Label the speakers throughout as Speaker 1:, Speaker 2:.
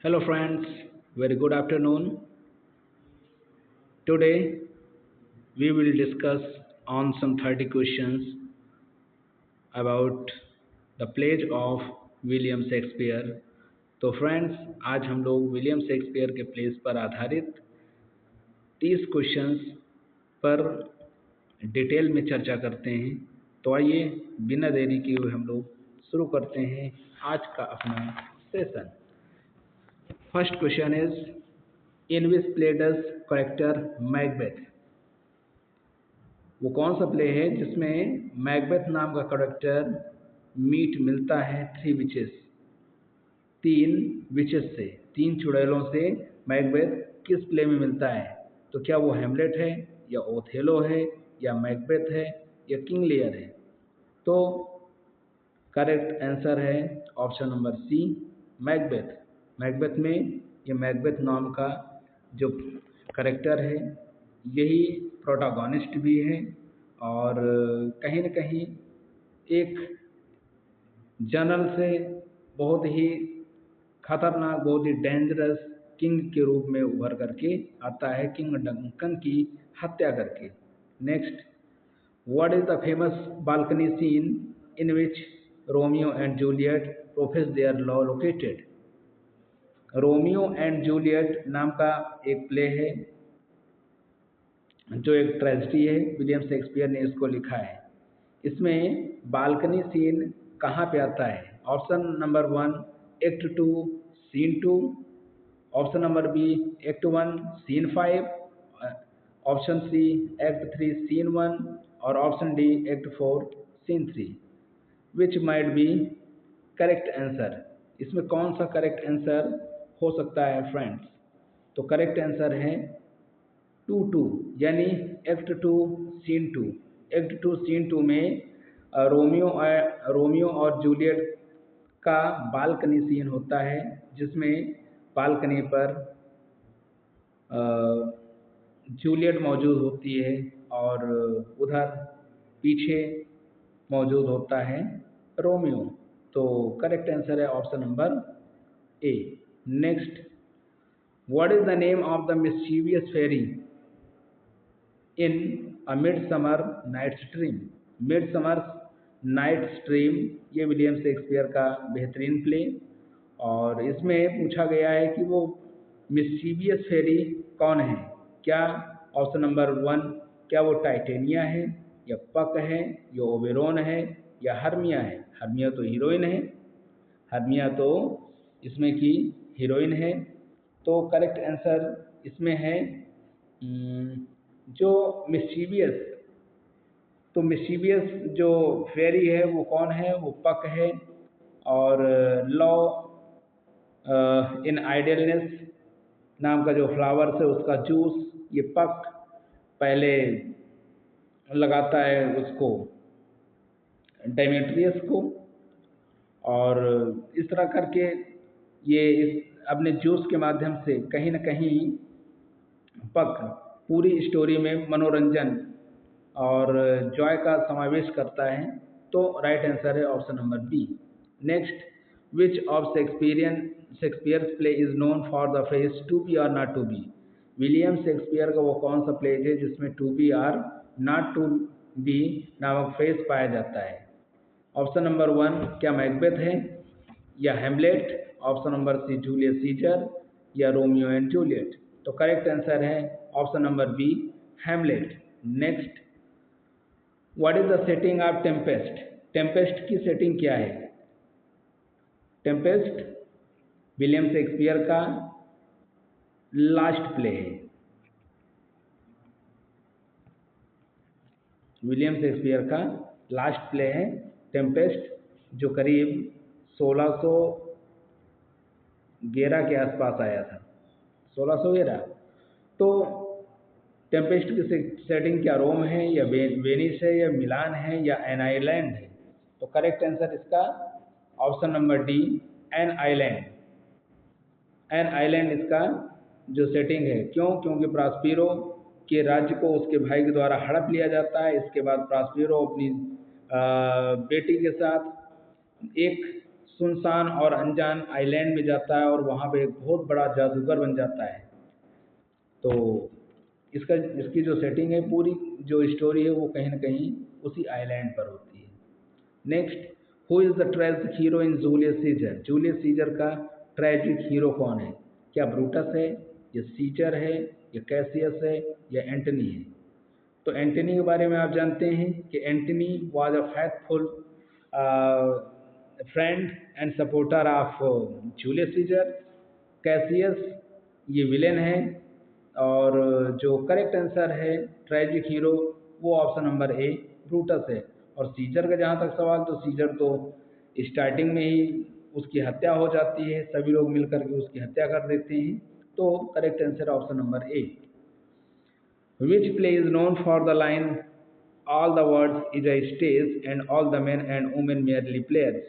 Speaker 1: Hello friends, very good afternoon. Today we will discuss on some 30 questions about the plays of William Shakespeare. तो friends, आज हम लोग William Shakespeare के place पर आधारित 30 questions पर डिटेल में चर्चा करते हैं। तो आइए बिना देरी किए हुए हम लोग शुरू करते हैं आज का अपना session. First question is in which play does character Macbeth. वो कौन सा प्ले है जिसमें मैकबेथ नाम का करेक्टर मीट मिलता है 3 विचेस, 3 विचेस से, 3 चुड़ैलों से मैकबेथ किस प्ले में मिलता है? तो क्या वो हेमलेट है या ओथेलो है या मैकबेथ है या किंग लियर है? तो करेक्ट आंसर है option number C, Macbeth. Macbeth में ये मैकबेथ नाम का जो करेक्टर है यही प्रोटागोनिस्ट भी है और कहीं न कहीं एक जनरल से बहुत ही खतरनाक, बहुत ही डेंजरस किंग के रूप में उभर करके आता है, किंग डंकन की हत्या करके। Next, what is the famous balcony scene in which Romeo and Juliet profess their love located? Romeo and Juliet नाम का एक प्ले है जो एक ट्रेजेडी है, विलियम शेक्सपियर ने इसको लिखा है। इसमें बालकनी सीन कहाँ पे आता है? Option number 1 act 2 scene 2, option number B act 1 scene 5, option C act 3 scene 1 और option D act 4 scene 3। Which might be correct answer? इसमें कौन सा करेक्ट आंसर हो सकता है फ्रेंड्स? तो करेक्ट आंसर है 2 यानी एक्ट 2 सीन 2। एक्ट 2 सीन 2 में रोमियो और जूलियट का बालकनी सीन होता है जिसमें बालकनी पर जूलियट मौजूद होती है और उधर पीछे मौजूद होता है रोमियो। तो करेक्ट आंसर है option number A. Next, what is the name of the mischievous fairy in a midsummer nights dream? Midsummer nights dream ये विलियम शेक्सपियर का बेहतरीन प्ले, और इसमें पूछा गया है कि वो मिस्चीवियस फेरी कौन है? क्या ऑप्शन नंबर 1 क्या वो टाइटेनिया है या पक है या ओबेरोन है या हर्मिया है? हर्मिया तो हीरोइन है, हर्मिया तो इसमें की हीरोइन है। तो करेक्ट आंसर इसमें है जो मिस्चीवियस, तो मिस्चीवियस जो फेरी है वो कौन है? वो पक है। और लॉ इन आइडियलनेस नाम का जो फ्लावर्स है उसका जूस ये पक पहले लगाता है उसको, डेमेट्रियस को, और इस तरह करके ये इस अपने जूस के माध्यम से कहीं न कहीं पक पूरी स्टोरी में मनोरंजन और जॉय का समावेश करता है। तो राइट आंसर है option number B. Next, which of Shakespeare's play is known for the phrase to be और not to be? William Shakespeare का वो कौन सा प्ले है जिसमें टू बी और नॉट टू बी नामक फ्रेज पाया जाता है? ऑप्शन नंबर 1 क्या मैकबेथ है या Hamlet, option number C Julius Caesar या रोमियो एंड जूलियट? तो करेक्ट आंसर है option number B, Hamlet. Next, what is the setting of Tempest? Tempest की सेटिंग क्या है? टेम्पेस्ट विलियम शेक्सपियर का लास्ट प्ले है। विलियम शेक्सपियर का last play है टेम्पेस्ट, जो करीब 1611 के आसपास आया था, 1611। तो टेम्पेस्ट की सेटिंग क्या रोम है या वेनिस है या मिलान है या एन आइलैंड है? तो करेक्ट आंसर इसका option number D, an island. An island इसका जो सेटिंग है। क्यों? क्योंकि प्रॉस्पेरो के राज्य को उसके भाई के द्वारा हड़प लिया जाता है। इसके बाद प्रॉस्पेरो अपनी बेटी के साथ एक सुनसान और अनजान आइलैंड में जाता है और वहाँ पे एक बहुत बड़ा जादूगर बन जाता है। तो इसकी जो सेटिंग है, पूरी जो स्टोरी है वो कहीं ना कहीं उसी आइलैंड पर होती है। Next, who is the tragic hero in Julius Caesar? Julius Caesar का ट्रेजिक हीरो कौन है? क्या ब्रूटस है, या सीजर है, या कैसियस है, या एंटनी है? तो एंटनी के बारे में आप जानते हैं कि Antony was a faithful friend and supporter of Julius Caesar. Cassius ये विलेन है, और जो करेक्ट आंसर है ट्रेजिक हीरो वो ऑप्शन नंबर ए ब्रूटस है। और सीजर का जहाँ तक सवाल, तो सीजर तो स्टार्टिंग में ही उसकी हत्या हो जाती है, सभी लोग मिलकर के उसकी हत्या कर देते हैं। तो correct answer option number A. Which play is known for the line all the words is a stage and all the men and women merely players?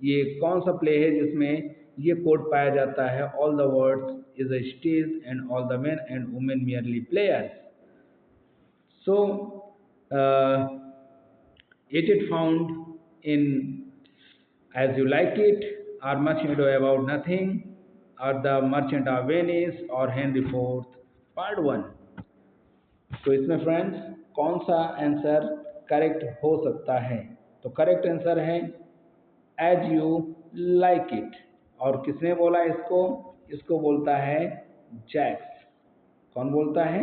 Speaker 1: ये कौन सा प्ले है जिसमें ये कोड पाया जाता है, all the words is a stage and all the men and women merely players? So it found in As You Like It, or Much Ado About Nothing, or The Merchant of Venice, or Henry IV Part 1? तो इसमें friends कौन सा answer correct हो सकता है? तो correct answer है as you like it. और किसने बोला इसको? इसको बोलता है जैक्स। कौन बोलता है?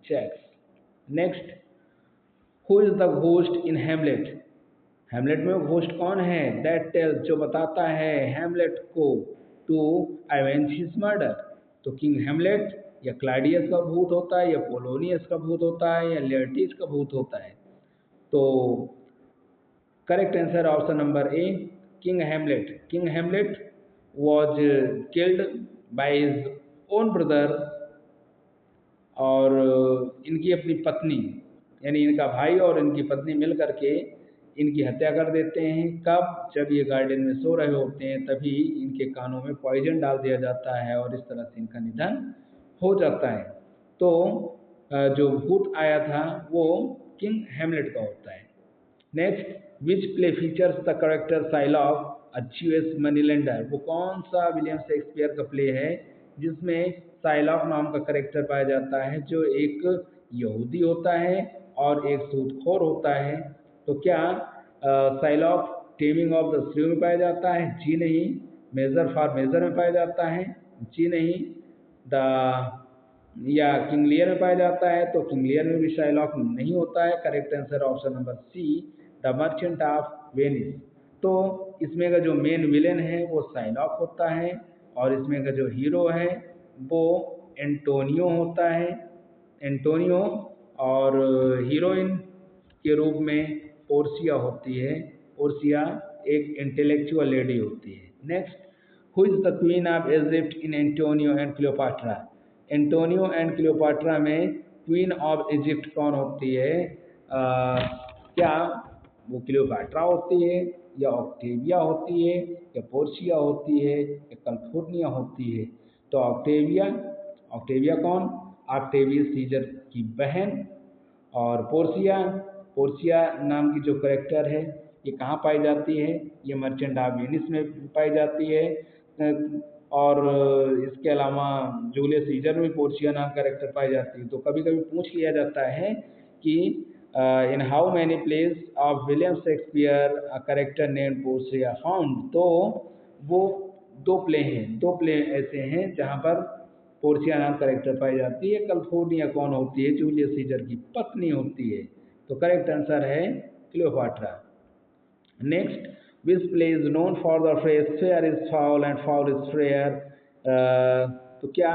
Speaker 1: Jaques. Next, who is the ghost in Hamlet? Hamlet में घोस्ट कौन है? दैट टेल्स, जो बताता है हेमलेट को टू अवेंज हिज मर्डर। तो किंग हेमलेट या क्लाडियस का भूत होता है, या पोलोनियस का भूत होता है, या लेर्टिस का भूत होता है? तो correct answer option number A, king Hamlet. King Hamlet was killed by his own brother, और इनकी अपनी पत्नी यानी इनका भाई और इनकी पत्नी मिल करके इनकी हत्या कर देते हैं। कब? जब ये गार्डन में सो रहे होते हैं, तभी इनके कानों में पॉइजन डाल दिया जाता है और इस तरह से इनका निधन हो जाता है। तो जो भूत आया था वो किंग हेमलेट का होता है। Next, which play features the character Psylocke a Jewish money lender? वो कौन सा विलियम शेक्सपियर का प्ले है जिसमें साइलॉक नाम का करेक्टर पाया जाता है, जो एक यहूदी होता है और एक सूदखोर होता है? तो क्या Psylocke taming of the sleeve में पाया जाता है? जी नहीं। मेजर फॉर मेजर में पाया जाता है? जी नहीं। या किंग लियर में पाया जाता है? तो किंग लियर में भी साइलॉक नहीं होता है। Correct answer option number C, the merchant of Venice. तो इसमें का जो मेन विलेन है वो साइलॉक होता है, और इसमें का जो हीरो है वो एंटोनियो होता है। एंटोनियो, और हीरोइन के रूप में पोर्सिया होती है। पोर्सिया एक इंटेलेक्चुअल लेडी होती है। Next, who is the queen of Egypt in Antonio and Cleopatra? Antonio and Cleopatra में क्वीन ऑफ इजिप्ट कौन होती है? क्या वो क्लियोपाट्रा होती है, या ऑक्टेविया होती है, या पोर्सिया होती है, या कैलिफोर्निया होती है? तो ऑक्टेविया। ऑक्टेविया कौन? ऑक्टेवियस सीजर की बहन। और पोर्सिया, पोर्सिया नाम की जो करेक्टर है ये कहाँ पाई जाती है? ये मर्चेंट ऑफ वेनिस में पाई जाती है। और इसके अलावा जूलियस सीजर में पोर्सिया नाम करेक्टर पाई जाती है। तो कभी कभी पूछ लिया जाता है कि in how many place of William Shakespeare a character name Portia found? तो वो दो प्ले ऐसे हैं जहाँ पर पोर्सिया नाम करेक्टर पाई जाती है। कैलिफोर्निया कौन होती है? जूलियस सीजर की पत्नी होती है। तो करेक्ट आंसर है Cleopatra. Next, which play is known for the phrase fair is foul and foul is fair? तो क्या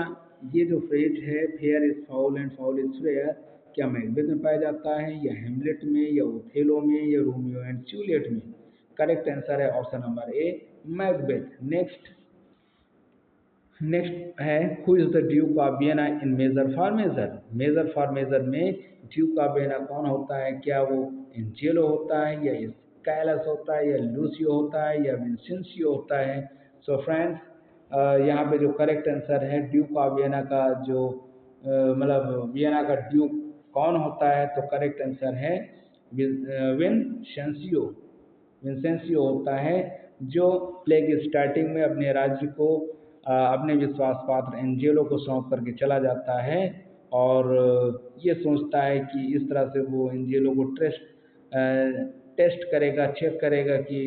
Speaker 1: ये जो फ्रेज है fair is foul and foul is fair, क्या मैकबेथ में पाया जाता है, या हेमलेट में, या ओथेलो में, या रोमियो एंड जूलियट में? करेक्ट आंसर है option number A, Macbeth. Next है, who is the duke of Vienna in Measure for Measure? Measure for Measure में ड्यूक ऑफ वियना कौन होता है? क्या वो एंजेलो होता है, या स्काइलस होता है, या लूसियो होता है, या विंसेंसियो होता है? सो फ्रेंड्स, यहाँ पे जो करेक्ट आंसर है ड्यूक ऑफ वियना का जो मतलब वियना का ड्यूक कौन होता है? तो करेक्ट आंसर है विंसेंसियो। विंसेंसियो होता है जो प्ले की स्टार्टिंग में अपने राज्य को अपने विश्वास पात्र एंजेलो को सौंप करके चला जाता है और ये सोचता है कि इस तरह से वो एंजेलो को टेस्ट करेगा, चेक करेगा कि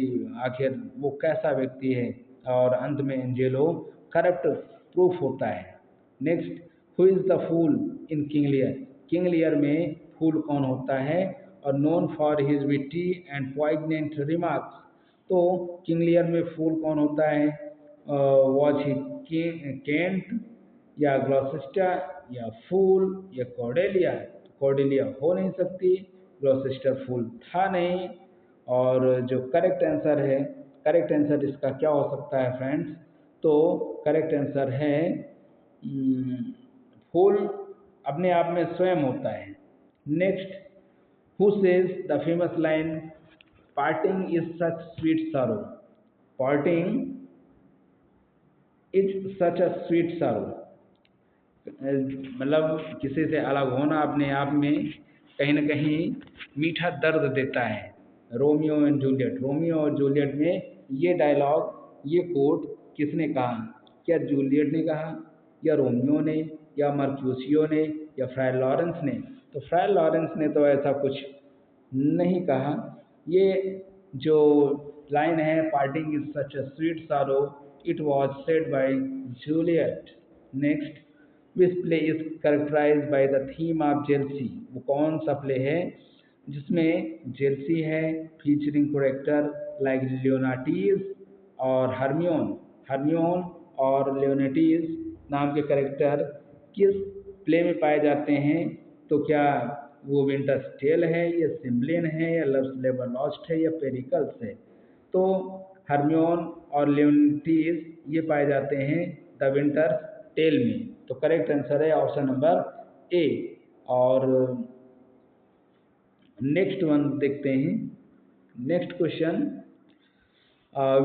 Speaker 1: आखिर वो कैसा व्यक्ति है और अंत में एंजेलो करप्ट प्रूफ होता है। Next, who is the fool in king Lear? King Lear में फूल कौन होता है? और known for his witty and poignant remarks. तो किंग लियर में फूल कौन होता है? वॉज ही केंट या ग्लॉसेस्टर या फूल या कॉर्डेलिया? कॉर्डेलिया हो नहीं सकती, ग्लॉसेस्टर फूल था नहीं। और जो करेक्ट आंसर है, करेक्ट आंसर इसका क्या हो सकता है फ्रेंड्स? तो करेक्ट आंसर है फूल अपने आप में स्वयं होता है। Next, who says the famous line parting is such sweet sorrow? Parting is such a sweet sorrow, मतलब किसी से अलग होना अपने आप में कहीं ना कहीं मीठा दर्द देता है। रोमियो एंड जूलियट, रोमियो और जूलियट में ये डायलॉग, ये कोट किसने कहा? क्या जूलियट ने कहा या रोमियो ने या मर्क्यूसियो ने या फ्राय लॉरेंस ने? तो फ्राय लॉरेंस ने तो ऐसा कुछ नहीं कहा। ये जो लाइन है parting is such a sweet sorrow, it was said by Juliet. Next, which play is characterised by the theme of jealousy? वो कौन सा प्ले है जिसमें जेलसी है, फीचरिंग कैरेक्टर लाइक लियोनार्टिस और हर्मियोन? हर्मियोन और लियोनार्टिस नाम के कैरेक्टर किस प्ले में पाए जाते हैं? तो क्या वो विंटर्स टेल है या सिम्बलिन है या लव्स लेबर लॉस्ट है या पेरिकल्स है? तो हर्मियोन और लियोनार्टिस ये पाए जाते हैं द विंटर्स टेल में। तो करेक्ट आंसर है ऑप्शन नंबर ए। और नेक्स्ट वन देखते हैं, next question,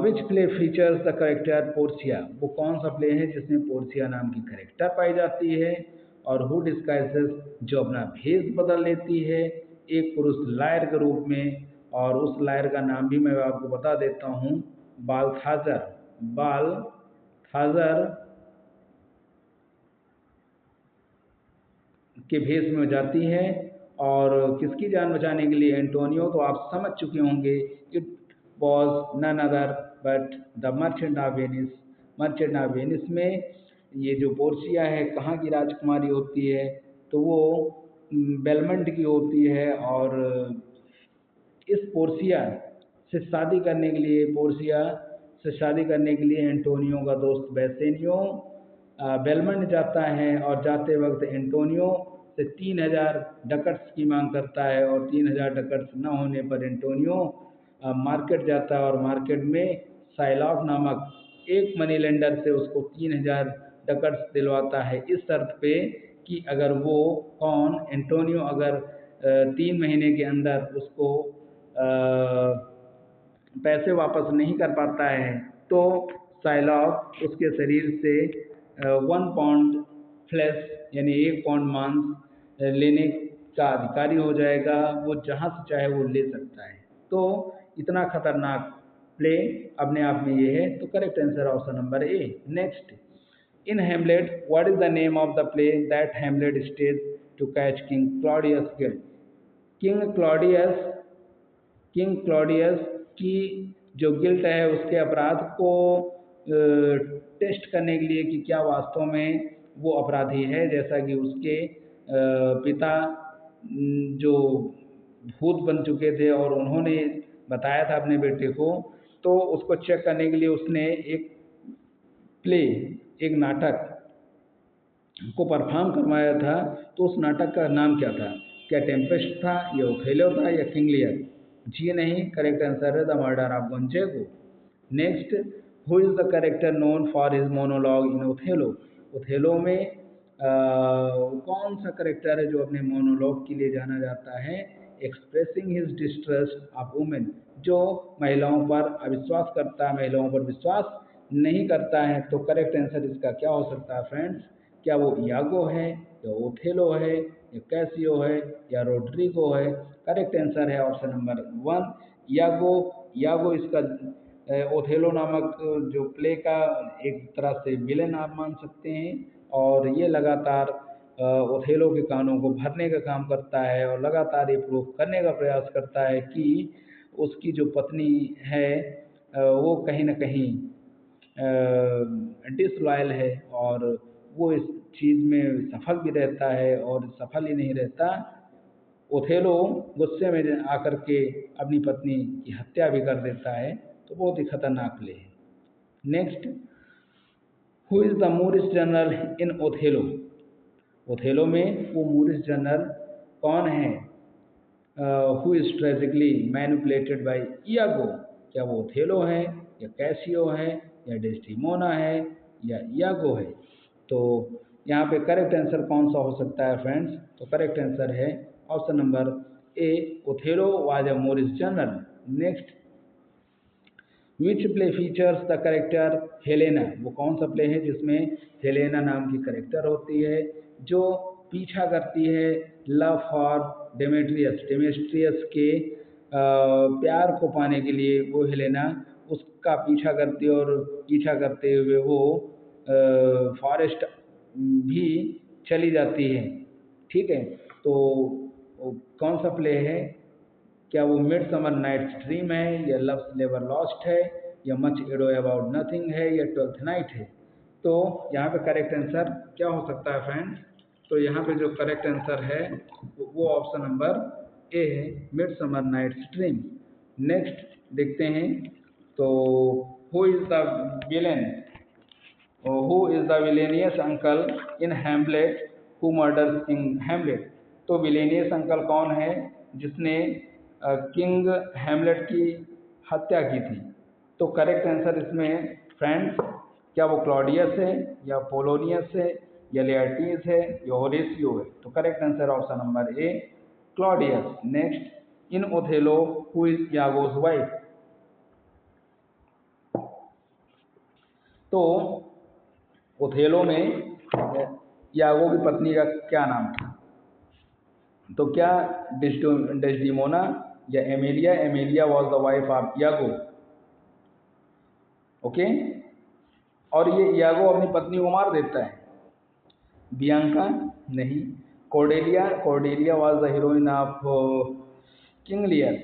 Speaker 1: which play features the character Portia? वो कौन सा प्ले है जिसमें पोर्सिया नाम की करेक्टर पाई जाती है? और हु डिस्गाइजेस, जो अपना भेष बदल लेती है एक पुरुष लायर के रूप में, और उस लायर का नाम भी मैं आपको बता देता हूँ, बाल्थाजर। बाल्थाजर के भेष में जाती है और किसकी जान बचाने के लिए? एंटोनियो। तो आप समझ चुके होंगे, it was none other but the merchant of Venice. Merchant of Venice में ये जो पोर्सिया है कहाँ की राजकुमारी होती है? तो वो बेलमंड की होती है। और इस पोर्सिया से शादी करने के लिए, पोर्सिया से शादी करने के लिए एंटोनियो का दोस्त बेसेनियो बेलमंड जाता है और जाते वक्त एंटोनियो से 3000 डकट्स की मांग करता है और 3000 डकट्स न होने पर एंटोनियो मार्केट जाता है और मार्केट में साइलॉफ नामक एक मनी लेंडर से उसको 3000 डकट्स दिलवाता है, इस शर्त पे कि अगर वो कौन, एंटोनियो अगर 3 महीने के अंदर उसको पैसे वापस नहीं कर पाता है तो साइलॉफ उसके शरीर से 1 पाउंड फ्लैश यानी 1 पाउंड मांस लेने का अधिकारी हो जाएगा। वो जहाँ से चाहे वो ले सकता है। तो इतना खतरनाक प्ले अपने आप में ये है। तो correct answer option number A. Next, in Hamlet what is the name of the play that Hamlet stage to catch king Claudius guilt? King Claudius की जो गिल्ट है उसके अपराध को टेस्ट करने के लिए कि क्या वास्तव में वो अपराधी है, जैसा कि उसके पिता जो भूत बन चुके थे और उन्होंने बताया था अपने बेटे को, तो उसको चेक करने के लिए उसने एक प्ले, एक नाटक को परफॉर्म करवाया था। तो उस नाटक का नाम क्या था? क्या टेम्पेस्ट था या ओथेलो था या किंग लियर? जी नहीं, करेक्ट आंसर है the murder of Gonzago. Next, who is the character known for his monologue in Othello? Othello में कौन सा कैरेक्टर है जो अपने मोनोलॉग के लिए जाना जाता है? Expressing his distrust of women, जो महिलाओं पर अविश्वास करता है, महिलाओं पर विश्वास नहीं करता है। तो करेक्ट आंसर इसका क्या हो सकता है फ्रेंड्स? क्या वो यागो है या ओथेलो है या कैसियो है या रोड्रिगो है? करेक्ट आंसर है ऑप्शन नंबर 1 यागो। यागो इसका ओथेलो नामक जो प्ले का एक तरह से विलेन आप मान सकते हैं, और ये लगातार ओथेलो के कानों को भरने का काम करता है और लगातार ये प्रूव करने का प्रयास करता है कि उसकी जो पत्नी है वो कहीं न कहीं डिसलॉयल है, और वो इस चीज़ में सफल भी रहता है, और सफल ही नहीं रहता, ओथेलो गुस्से में आकर के अपनी पत्नी की हत्या भी कर देता है। तो बहुत ही खतरनाक प्ले है। Next, who is the Moorish general in Othello? Othello में वो मूरिश जनरल कौन है? Who is tragically manipulated bye Iago? क्या वो ओथेलो है, या कैसियो है, या डेस्टिमोना है, या इयागो है? तो यहाँ पे करेक्ट आंसर कौन सा हो सकता है फ्रेंड्स? तो करेक्ट आंसर है option number A, Othello was a Moorish general. Next, which play features the character Helena? वो कौन सा प्ले है जिसमें हेलेना नाम की करेक्टर होती है, जो पीछा करती है लव फॉर डेमेट्रियस, डेमेट्रियस के प्यार को पाने के लिए वो हेलेना उसका पीछा करती है, और पीछा करते हुए वो फॉरेस्ट भी चली जाती है। ठीक है, तो कौन सा प्ले है? क्या वो मिडसमर नाइट्स ड्रीम है, या लव्स नेवर लॉस्ट है, या मच एडो अबाउट नथिंग है, या ट्वेल्थ नाइट है? तो यहाँ पे करेक्ट आंसर क्या हो सकता है फ्रेंड्स? तो यहाँ पे जो करेक्ट आंसर है वो ऑप्शन नंबर ए है, मिडसमर नाइट्स ड्रीम। नेक्स्ट देखते हैं, तो who is the villain, who is the villainous uncle in Hamlet who murders king Hamlet? तो विलेनियस अंकल कौन है जिसने किंग हैमलेट की हत्या की थी? तो करेक्ट आंसर इसमें फ्रेंड्स, क्या वो क्लॉडियस है, या पोलोनियस है, या लेआर्टीज है, या होरेसियो है? तो correct answer option number A, Claudius. Next, in Othello who is Iago's wife? तो ओथेलो में यागो की पत्नी का क्या नाम था? तो क्या डेस्डिमोना, या Amelia? Amelia was the wife of यागो। Okay, और ये यागो अपनी पत्नी को मार देता है। बियांका नहीं। Cordelia, Cordelia was the heroine of King Lear.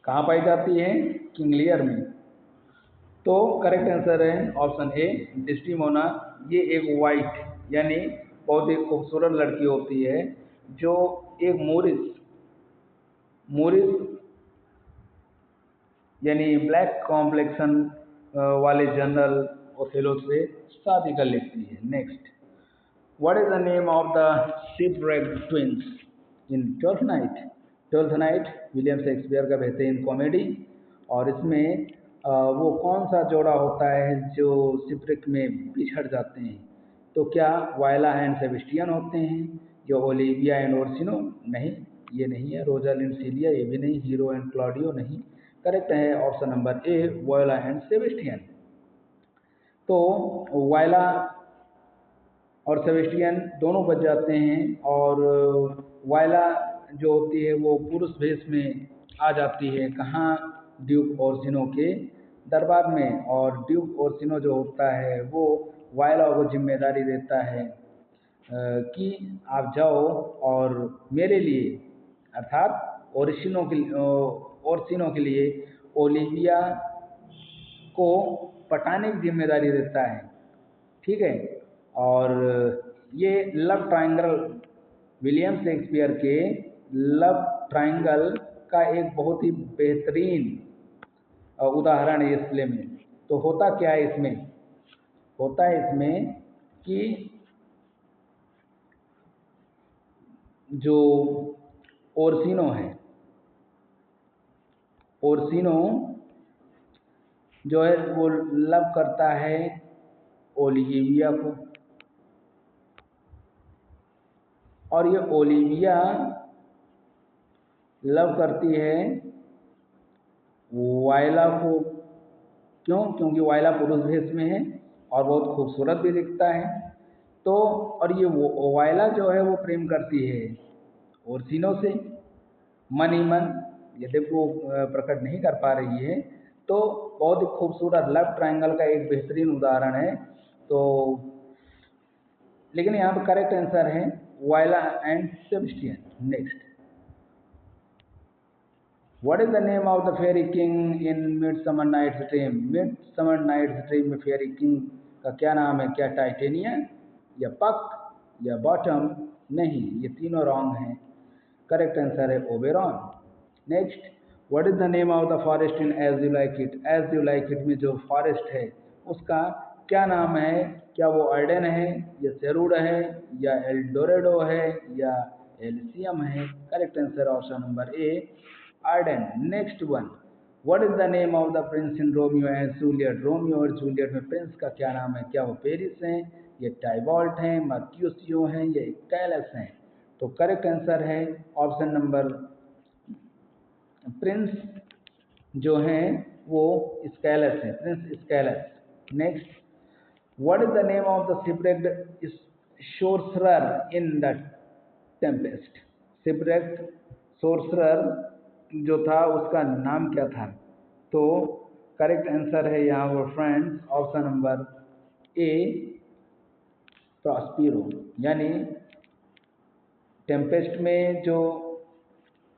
Speaker 1: कहाँ पाई जाती है? किंग लियर में। तो करेक्ट आंसर है ऑप्शन ए, डेस्टिमोना। ये एक वाइट यानी बहुत ही खूबसूरत लड़की होती है, जो एक मोरिस यानी ब्लैक कॉम्प्लेक्शन वाले जनरल ओथेलो से शादी कर लेती है। Next, what is the name of the shipwrecked twins in Twelfth Night? Twelfth Night William Shakespeare का बेहतरीन कॉमेडी, और इसमें वो कौन सा जोड़ा होता है जो शिपरेक में बिछड़ जाते हैं? तो क्या वायला एंड सेबेस्टियन होते हैं, जो ओलिविया एंड ओर्सिनो? नहीं, ये नहीं है। रोजालिंड सीलिया, ये भी नहीं। हीरो एंड क्लॉडियो, नहीं। करेक्ट है option number A, Viola and Sebastian. तो वायला और सेबेस्टियन दोनों बच जाते हैं, और वायला जो होती है वो पुरुष भेष में आ जाती है। कहाँ? ड्यूक ओर्सिनो के दरबार में, और ड्यूक ओर्सिनो जो होता है वो वायला को जिम्मेदारी देता है कि आप जाओ और मेरे लिए, अर्थात ओर्सिनो के लिए ओलिविया को पटाने की जिम्मेदारी देता है। ठीक है, और ये लव ट्रायंगल विलियम शेक्सपियर के लव ट्रायंगल का एक बहुत ही बेहतरीन उदाहरण है इस प्ले में। तो होता क्या है इसमें? होता है इसमें कि जो ओर्सिनो है, ओर्सिनो जो है वो लव करता है ओलिविया को, और ये ओलिविया लव करती है वायला को। क्यों? क्योंकि वायला पुरुष भेष में है और बहुत खूबसूरत भी दिखता है। तो और ये वायला जो है वो प्रेम करती है ओर्सिनो से मन ही मन, यद्यपि वो प्रकट नहीं कर पा रही है। तो बहुत ही खूबसूरत लव ट्रायंगल का एक बेहतरीन उदाहरण है। तो लेकिन यहाँ पर करेक्ट आंसर है Viola and Sebastian. Next, what is the name of the fairy king in Midsummer nights dream? Midsummer nights Dream में फेरी किंग का क्या नाम है? क्या टाइटेनिया या पक या बॉटम? नहीं, ये तीनों रॉन्ग हैं। करेक्ट आंसर है Oberon. Next, what is the name of the forest in as you like it? As you like it में जो फॉरेस्ट है उसका क्या नाम है? क्या वो अर्डेन है या सेरूड है या एल्डोरेडो है या एलिसियम है? Correct answer option number A, Arden. Next one, what is the name of the Prince in Romeo and Juliet? Romeo और जूलियट में प्रिंस का क्या नाम है? क्या वो पेरिस हैं, ये टाइबॉल्ट हैं, मर्क्यूसियो हैं या कैलस हैं? तो करेक्ट आंसर है ऑप्शन नंबर, प्रिंस जो हैं वो स्कैलस है, prince Escalus. Next, what is the name of the shipwrecked sorcerer in the Tempest? Shipwrecked sorcerer जो था उसका नाम क्या था? तो करेक्ट आंसर है यहाँ वो फ्रेंड्स ऑप्शन नंबर ए, प्रॉस्पिरो। यानी टेम्पेस्ट में जो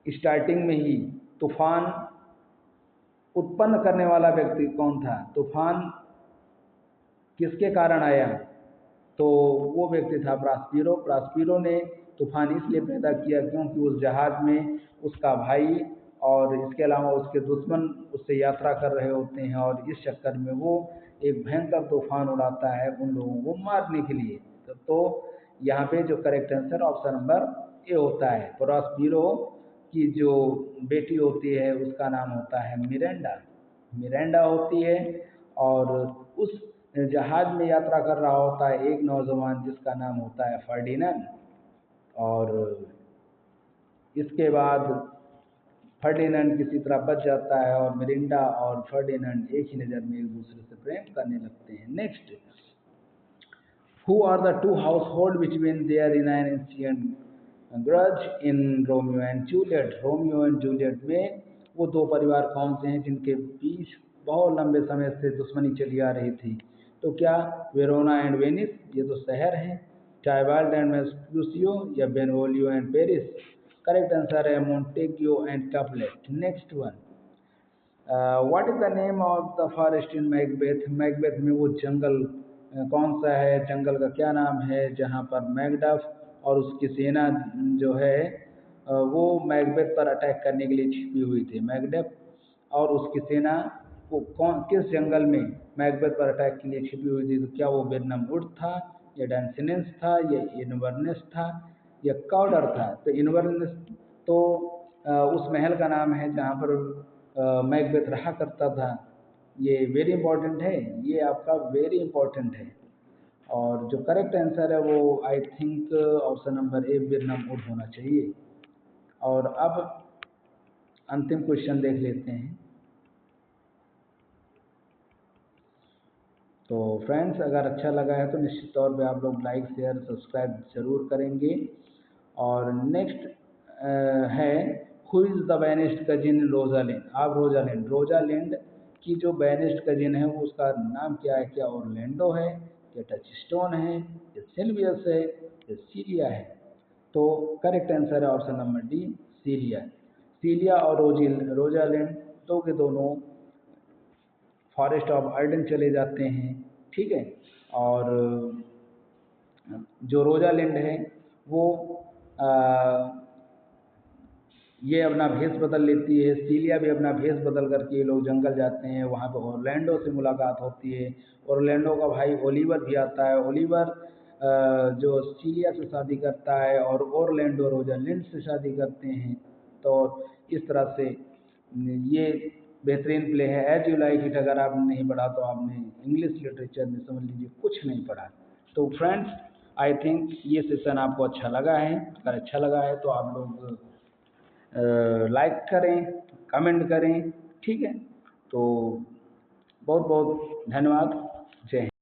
Speaker 1: स्टार्टिंग में ही तूफान उत्पन्न करने वाला व्यक्ति कौन था? तूफान किसके कारण आया? तो वो व्यक्ति था प्रॉस्पिरो। प्रॉस्पिरो ने तूफान इसलिए पैदा किया क्योंकि उस जहाज में उसका भाई और इसके अलावा उसके दुश्मन उससे यात्रा कर रहे होते हैं और इस चक्कर में वो एक भयंकर तूफान उड़ाता है उन लोगों को मारने के लिए। तो यहाँ पे जो करेक्ट आंसर ऑप्शन नंबर ए होता है। प्रॉस्पिरो की जो बेटी होती है उसका नाम होता है मिरेंडा, मिरेंडा होती है। और उस जहाज में यात्रा कर रहा होता है एक नौजवान जिसका नाम होता है फर्डिनेंड। और इसके बाद फर्डिनेंड किसी तरह बच जाता है और मिरिंडा और फर्डिनेंड एक ही नज़र में एक दूसरे से प्रेम करने लगते हैं। Next, who are the two household between there in an ancient grudge in Romeo and Juliet? Romeo and Juliet में वो दो परिवार कौन से हैं जिनके बीच बहुत लंबे समय से दुश्मनी चली आ रही थी? तो क्या वेरोना एंड वेनिस, ये तो शहर हैं, टाइबाल्ट एंड मेस्प्यूसियो या Benvolio and Paris? Correct answer है Montague and Capulet. Next one, what is the name of the forest in Macbeth? Macbeth में वो जंगल कौन सा है? जंगल का क्या नाम है जहाँ पर मैकडफ और उसकी सेना जो है वो मैकबेथ पर अटैक करने के लिए छिपी हुई थी? मैकडफ और उसकी सेना वो किस जंगल में मैकबेथ पर अटैक के लिए छिपी हुई थी? तो क्या वो बेरनम वुड था या डेंसिनेंस था या इन्वर्नेस था या काउडर था? तो इन्वर्नेस तो उस महल का नाम है जहाँ पर मैकबेथ रहा करता था। ये वेरी इंपॉर्टेंट है, ये आपका वेरी इंपॉर्टेंट है। और जो करेक्ट आंसर है वो I think option number A, Birnam wood होना चाहिए। और अब अंतिम क्वेश्चन देख लेते हैं। तो फ्रेंड्स, अगर अच्छा लगा है तो निश्चित तौर पे आप लोग लाइक शेयर सब्सक्राइब जरूर करेंगे। और नेक्स्ट है, who is the banished cousin in Rosalind? आप रोजालिंड, रोजालिंड की जो बैनिस्ड कजिन है वो उसका नाम क्या है? क्या ऑरलैंडो है या टचस्टोन है या सिल्वियस है या सीलिया है? तो करेक्ट आंसर है ऑप्शन नंबर डी, सीलिया। सीलिया और रोजालिंड दो के दोनों फॉरेस्ट ऑफ अर्डन चले जाते हैं, ठीक है। और जो रोजालिंड है वो ये अपना भेष बदल लेती है, सीलिया भी अपना भेष बदल करके ये लोग जंगल जाते हैं। वहाँ पे ऑरलैंडो से मुलाकात होती है, ऑरलैंडो का भाई ओलिवर भी आता है। ओलिवर जो सीलिया से शादी करता है और ऑरलैंडो रोजालिंड से शादी करते हैं। तो इस तरह से ये बेहतरीन प्ले है। एज यू लाइक इट अगर आपने नहीं पढ़ा तो आपने इंग्लिश लिटरेचर में समझ लीजिए कुछ नहीं पढ़ा। तो फ्रेंड्स, आई थिंक ये सेशन आपको अच्छा लगा है। अगर अच्छा लगा है तो आप लोग लाइक करें, कमेंट करें, ठीक है। तो बहुत बहुत धन्यवाद। जय हिंद।